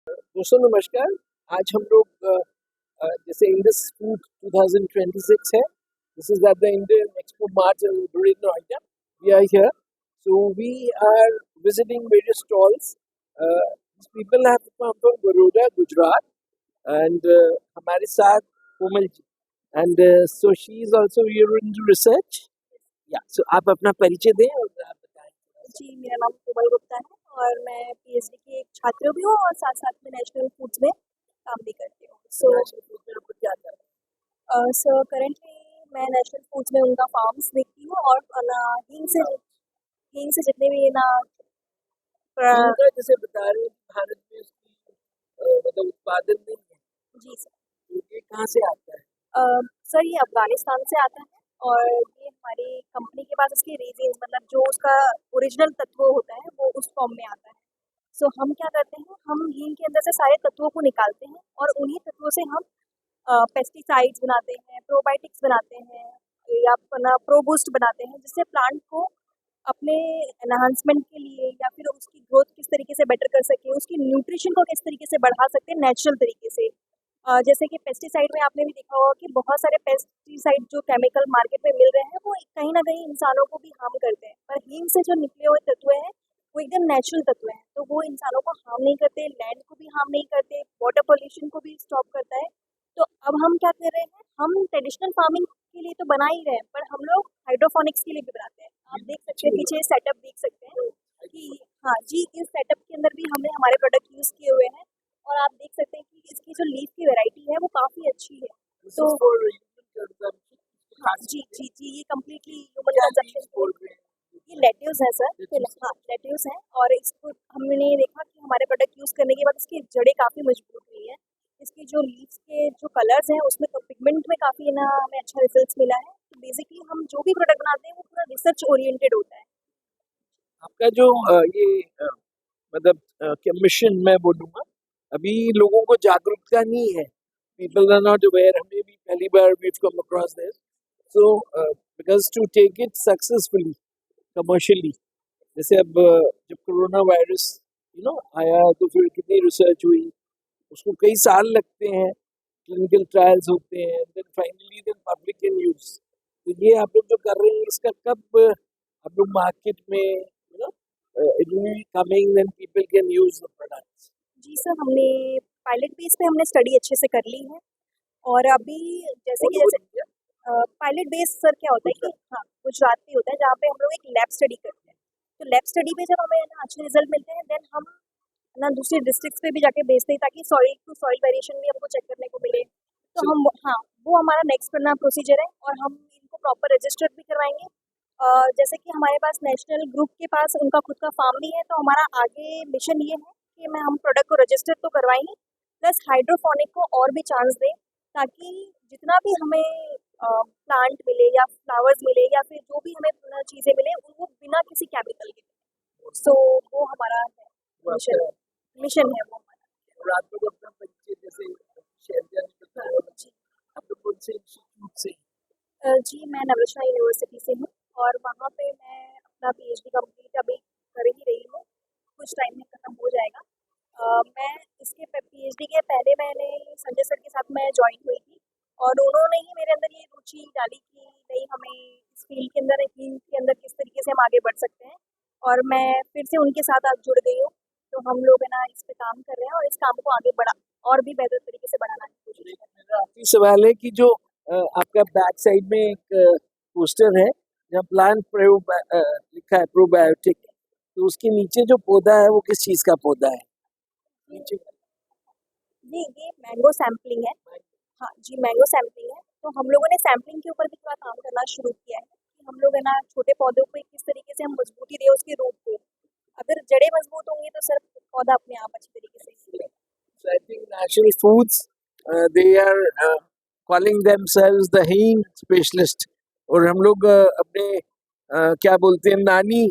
दोस्तों नमस्कार। आज हम लोग जैसे इंडस फूड 2026 है, this is at the Indian expo mart in Noida. We are here, so we are visiting various stalls. These people have come from Baroda, Gujarat, and हमारे साथ Komal ji, and so she is also here into research. Yeah, so आप अपना परिचय दें और आप बताएं। जी, मेरा नाम कोमल गुप्ता है और मैं पीएचडी की एक छात्र भी हूँ और साथ-साथ में नेशनल फूड्स में काम भी करती हूँ। क्या कर रहे हैं? सो करंटली मैं नेशनल फूड्स में उनका फार्म्स देखती हूँ और हींग से जितने भी ना इनका जैसे बता रहे हैं कि भारत में इसकी मतलब उत्पादन नहीं है, जी सर। तो ये कहाँ से आता है? सर ये अफ़गानिस्तान से आता है और ये हमारी कंपनी के पास इसके रेज़िन्स मतलब जो उसका ओरिजिनल तत्व होता है वो उस फॉर्म में आता है। सो हम क्या करते हैं, हम हींग के अंदर से सारे तत्वों को निकालते हैं और उन्हीं तत्वों से हम पेस्टिसाइड्स बनाते हैं, प्रोबायोटिक्स बनाते हैं या अपना प्रोबूस्ट बनाते हैं, जिससे प्लांट को अपने एनहांसमेंट के लिए या फिर उसकी ग्रोथ किस तरीके से बेटर कर सके, उसकी न्यूट्रिशन को किस तरीके से बढ़ा सकते हैं नेचुरल तरीके से। जैसे कि पेस्टिसाइड में आपने भी देखा होगा कि बहुत सारे पेस्टिसाइड जो केमिकल मार्केट में मिल रहे हैं, वो कहीं न कहीं इंसानों को भी हार्म करते हैं। पर हींग से जो निकले हुए तत्व हैं, वो एकदम नेचुरल तत्व हैं, तो वो इंसानों को हार्म नहीं करते, लैंड को भी हार्म नहीं करते, वाटर पॉल्यूशन को भी स्टॉप करता है। तो अब हम क्या कर रहे हैं, हम ट्रेडिशनल फार्मिंग के लिए तो बना ही रहे हैं, पर हम लोग हाइड्रोपोनिक्स के लिए भी बनाते हैं। आप देख सकते हैं, पीछे सेटअप देख सकते हैं कि हाँ जी, इस सेटअप के अंदर भी हमने हमारे प्रोडक्ट यूज़ किए हुए हैं और आप देख सकते हैं कि इसकी जो लीफ की वैरायटी है, वो काफ़ी अच्छी है। तो हाँ जी, जी, जी, ये कंप्लीटली ह्यूमन कंजम्पशन ये लेट्यूस है सर, हाँ, लेट्यूस हैं और इसको हमने देखा कि हमारे प्रोडक्ट यूज़ करने के बाद इसकी जड़ें काफ़ी मजबूत हुई हैं। इसकी जो लीव्स के जो कलर्स हैं उसमें पिगमेंट में काफ़ी ना हमें अच्छा रिजल्ट्स मिला है। तो बेसिकली हम जो भी प्रोडक्ट बनाते हैं वो पूरा रिसर्च ओरिएंटेड होता है। आपका जो ये मतलब मिशन मैं बोलूँगा, अभी लोगों को जागरूकता नहीं है, पीपल आर नॉट अवेयर। हमें भी पहली बार we have come across this, so because to take it successfully commercially, जैसे अब जब कोरोना वायरस आया तो फिर कितनी रिसर्च हुई, उसको कई साल लगते हैं, क्लिनिकल ट्रायल्स होते हैं, then finally then public can use. तो ये आप लोग जो कर रहे हैं, इसका कब आप लोग मार्केट में it will be coming then people can use the products? जी सर, हमने पायलट बेस पे हमने स्टडी अच्छे से कर ली है और अभी जैसे कि जैसे पायलट बेस सर क्या होता है कि हाँ, गुजरात में होता है जहाँ पे हम लोग एक लैब स्टडी करते हैं। तो लैब स्टडी में जब हमें ना अच्छे रिजल्ट मिलते हैं देन हम ना दूसरे डिस्ट्रिक्ट्स पे भी जाके भेजते हैं ताकि सॉइल टू सॉइल वेरिएशन भी हमको चेक करने को मिले। तो हम हाँ, वो हमारा नेक्स्ट करना प्रोसीजर है और हम इनको प्रॉपर रजिस्टर्ड भी करवाएँगे। जैसे कि हमारे पास नेशनल ग्रुप के पास उनका खुद का फार्म भी है, तो हमारा आगे मिशन ये है कि मैं हम प्रोडक्ट को रजिस्टर तो करवाएँगे, प्लस हाइड्रोपोनिक को और भी चांस दें, ताकि जितना भी हमें प्लांट मिले या फ्लावर्स मिले या फिर जो भी हमें चीज़ें मिले, वो बिना किसी केमिकल के मिले। सो वो हमारा है मिशन है वो हमारा। और आप लोग अपना परिचय जैसे शेयर करना जी। आप लोग कौन से इंस्टीट्यूट से? जी, मैं नवरत्ना यूनिवर्सिटी से हूँ और वहाँ पे मैं अपना पीएचडी कंप्लीट अभी कर ही रही हूँ, कुछ टाइम में ख़त्म हो जाएगा। मैं इसके पीएचडी के पहले मैंने संजय सर के साथ मैं जॉइन हुई थी और उन्होंने ही मेरे अंदर ये रुचि डाली कि नहीं हमें इस फील्ड के अंदर हील के अंदर किस तरीके से हम आगे बढ़ सकते हैं और मैं फिर से उनके साथ आज जुड़ गई हूँ। तो हम लोग है ना इस पे काम कर रहे हैं और इस काम को आगे बढ़ा और भी बेहतर तरीके से बढ़ाना की कोशिश कर रहे हैं। मेरा आखिरी सवाल है कि जो आपका बैक साइड में एक पोस्टर है जहाँ प्लांट लिखा है प्रोबायोटिक, तो उसके नीचे जो पौधा है वो किस चीज का पौधा है? नीचे जी, ये मैंगो सैम्पलिंग है। हाँ जी, मैंगो सैम्पलिंग है। तो हम लोगों ने सैम्पलिंग के ऊपर भी थोड़ा काम करना शुरू किया है कि हम लोग है ना छोटे पौधों को किस तरीके से हम मजबूती दें उसके रूट को। अगर जड़ें मजबूत होंगी तो सर पौधा अपने आप अच्छी तरीके से खिलेगा। So I think National Foods, they are calling themselves the हींग specialist, और हम लोग अपने क्या बोलते हैं, नानी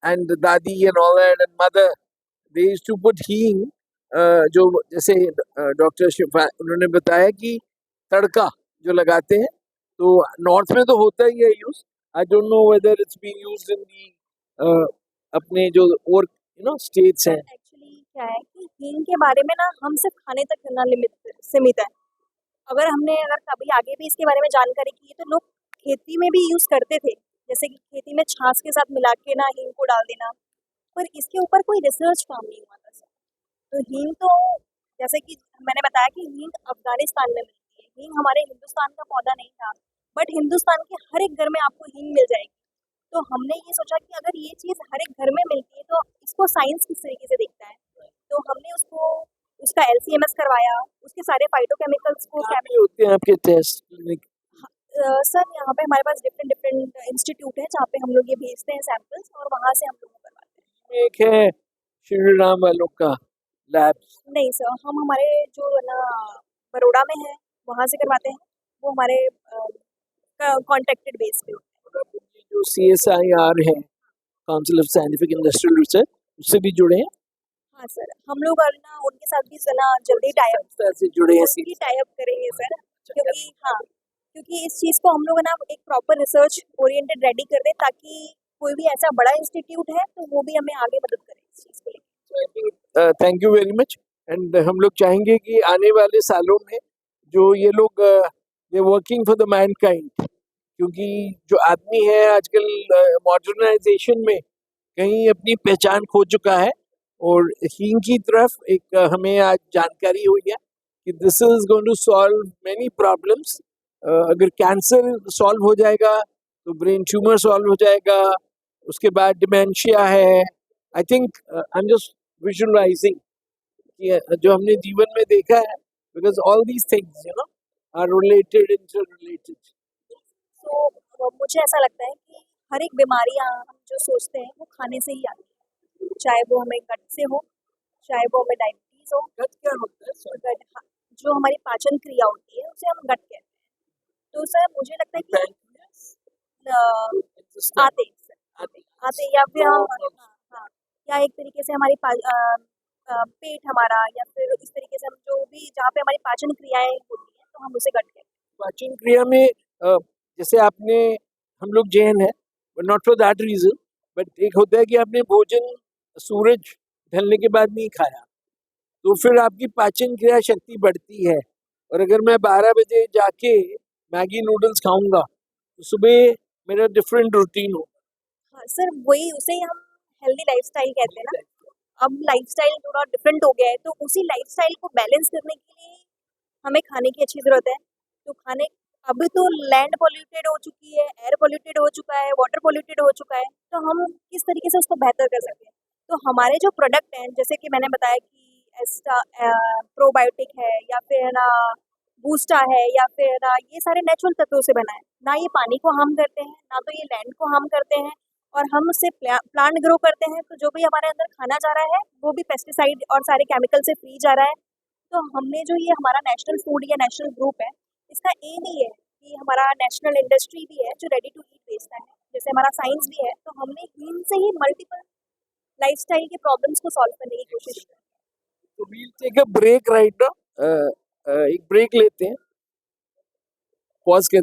and दादी and all that and mother, they used to put हींग, जो जैसे डॉक्टर शिफा उन्होंने बताया कि तड़का जो लगाते हैं, तो नॉर्थ में तो होता ही है use. I don't know whether it's being used in the अपने जो और स्टेट्स हैं। एक्चुअली क्या है कि हींग के बारे में ना हम सिर्फ खाने तक ना सीमित है। अगर कभी आगे भी इसके बारे में जानकारी की तो लोग खेती में भी यूज करते थे, जैसे कि खेती में छाछ के साथ मिला के ना हींग को डाल देना, पर इसके ऊपर कोई रिसर्च काम नहीं हुआ था सर। तो हींग तो जैसे कि मैंने बताया कि हींग अफगानिस्तान में मिलती है, हींग हमारे हिंदुस्तान का पौधा नहीं था, बट हिंदुस्तान के हर एक घर में आपको हींग मिल जाएगी। तो हमने ये सोचा कि अगर ये चीज़ हर एक घर में मिलती है तो इसको साइंस किस तरीके से देखता है, तो हमने उसका LC-MS करवाया, उसके सारे फाइटोकेमिकल्स को कहाँ पे होते हैं आपके टेस्ट क्लिनिक? सर यहाँ पे हमारे पास डिफरेंट डिफरेंट इंस्टीट्यूट है जहाँ पे हम लोग ये भेजते हैं सैंपल्स और वहाँ से हम लोग करवाते हैं। एक है श्री राम वालों का लैब्स। नहीं सर, हम हमारे जो है ना बड़ौदा में है वहाँ से करवाते हैं, वो हमारे कॉन्ट्रैक्टेड बेस पे होता है। और अब ये जो CSIR है, council of scientific industrial research, उससे भी जुड़े हैं? हाँ सर, हम लोग और ना उनके साथ भी है ना जल्दी टाइप संस्था से जुड़े हैं जल्दी टाइप करेंगे सर, क्योंकि इस चीज़ को हम लोग ना एक प्रॉपर रिसर्च ओरिएंटेड रेडी कर दें ताकि कोई भी ऐसा बड़ा इंस्टीट्यूट है तो वो भी हमें आगे मदद करे इस चीज़ को लेकर। Thank you very much. And हम लोग चाहेंगे कि आने वाले सालों में जो ये लोग ये वर्किंग फॉर द मैनकाइंड, क्योंकि जो आदमी है आजकल मॉडर्नाइजेशन में कहीं अपनी पहचान खो चुका है, और हींग की तरफ एक हमें आज जानकारी हुई है कि this is going to solve many problems. अगर कैंसर सॉल्व हो जाएगा तो ब्रेन ट्यूमर सॉल्व हो जाएगा, उसके बाद डिमेंशिया है। I think I am just visualizing कि जो हमने जीवन में देखा है, because all these things are related, interrelated. तो मुझे ऐसा लगता है कि हर एक बीमारियाँ हम जो सोचते हैं वो खाने से ही आती है, चाहे वो हमें गट से हो, चाहे वो हमें डायबिटीज़ हो। गट क्या होता है सर? गट, जो हमारी पाचन क्रिया होती है उसे हम गट कहते हैं। तो सर मुझे लगता है कि आते या फिर हम हाँ, या एक तरीके से हमारी पेट हमारा, या फिर इस तरीके से हम जो भी जहाँ पे हमारी पाचन क्रियाएं होती हैं तो हम उसे गट कहते हैं। पाचन क्रिया में जैसे आपने, हम लोग जैन है, not for that reason, but एक होता है कि आपने भोजन सूरज ढलने के बाद नहीं खाया तो फिर आपकी पाचन क्रिया शक्ति बढ़ती है। और अगर मैं 12 बजे जाके मैगी नूडल्स खाऊंगा तो सुबह मेरा डिफरेंट रूटीन हो। हाँ सर, वही उसे ही हम हेल्दी लाइफस्टाइल कहते हैं ना। अब लाइफस्टाइल थोड़ा डिफरेंट हो गया है तो उसी लाइफस्टाइल को बैलेंस करने के लिए हमें खाने की अच्छी ज़रूरत है। तो अब तो लैंड पॉल्यूटेड हो चुकी है, एयर पॉल्यूटेड हो चुका है, वाटर पॉल्यूटेड हो चुका है, तो हम किस तरीके से उसको बेहतर कर सकते हैं। तो हमारे जो प्रोडक्ट हैं, जैसे कि मैंने बताया कि प्रोबायोटिक है, या फिर ना बूस्टा है, या फिर ना ये सारे नेचुरल तत्वों से बना है, ना ये पानी को हार्म करते हैं, ना तो ये लैंड को हार्म करते हैं, और हम उससे प्लांट ग्रो करते हैं, तो जो भी हमारे अंदर खाना जा रहा है वो भी पेस्टिसाइड और सारे केमिकल से फ्री जा रहा है। तो हमने जो ये हमारा नेशनल फूड या नेशनल ग्रुप है, इसका एम ही है कि हमारा नेशनल इंडस्ट्री भी है जो रेडी टू ईट बेचता है, जैसे हमारा साइंस भी है, तो हमने हींग से ही मल्टीपल लाइफस्टाइल के प्रॉब्लम्स को सॉल्व करने की कोशिश की। तो we'll take a break right now, एक ब्रेक लेते हैं, पॉज कर